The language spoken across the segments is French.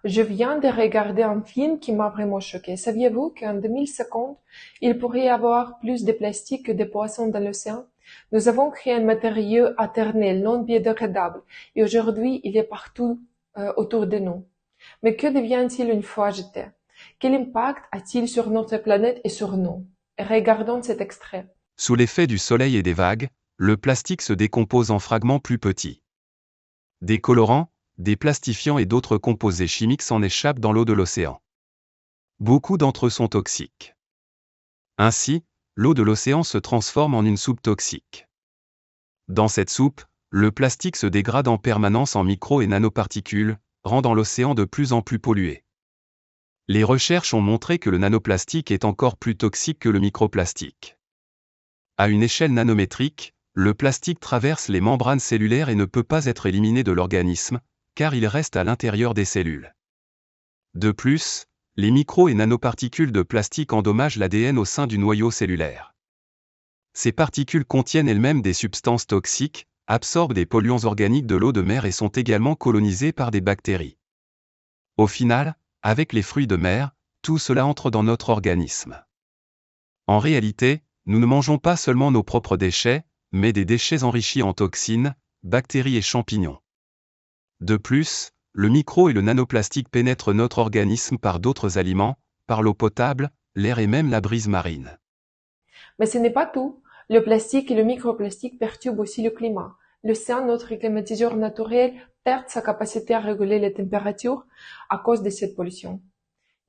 Je viens de regarder un film qui m'a vraiment choqué. Saviez-vous qu'en 2050, il pourrait y avoir plus de plastique que de poissons dans l'océan? Nous avons créé un matériau éternel, non biodégradable, et aujourd'hui, il est partout autour de nous. Mais que devient-il une fois jeté? Quel impact a-t-il sur notre planète et sur nous? Regardons cet extrait. Sous l'effet du soleil et des vagues, le plastique se décompose en fragments plus petits. Des colorants, des plastifiants et d'autres composés chimiques s'en échappent dans l'eau de l'océan. Beaucoup d'entre eux sont toxiques. Ainsi, l'eau de l'océan se transforme en une soupe toxique. Dans cette soupe, le plastique se dégrade en permanence en micro- et nanoparticules, rendant l'océan de plus en plus pollué. Les recherches ont montré que le nanoplastique est encore plus toxique que le microplastique. À une échelle nanométrique, le plastique traverse les membranes cellulaires et ne peut pas être éliminé de l'organisme, car il reste à l'intérieur des cellules. De plus, les micro- et nanoparticules de plastique endommagent l'ADN au sein du noyau cellulaire. Ces particules contiennent elles-mêmes des substances toxiques, absorbent des polluants organiques de l'eau de mer et sont également colonisées par des bactéries. Au final, avec les fruits de mer, tout cela entre dans notre organisme. En réalité, nous ne mangeons pas seulement nos propres déchets, mais des déchets enrichis en toxines, bactéries et champignons. De plus, le micro et le nanoplastique pénètrent notre organisme par d'autres aliments, par l'eau potable, l'air et même la brise marine. Mais ce n'est pas tout. Le plastique et le microplastique perturbent aussi le climat. L'océan, notre climatiseur naturel, perd sa capacité à réguler les températures à cause de cette pollution.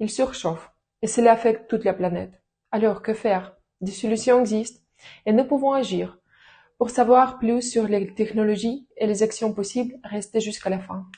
Il surchauffe et cela affecte toute la planète. Alors, que faire? Des solutions existent et nous pouvons agir. Pour savoir plus sur les technologies et les actions possibles, restez jusqu'à la fin.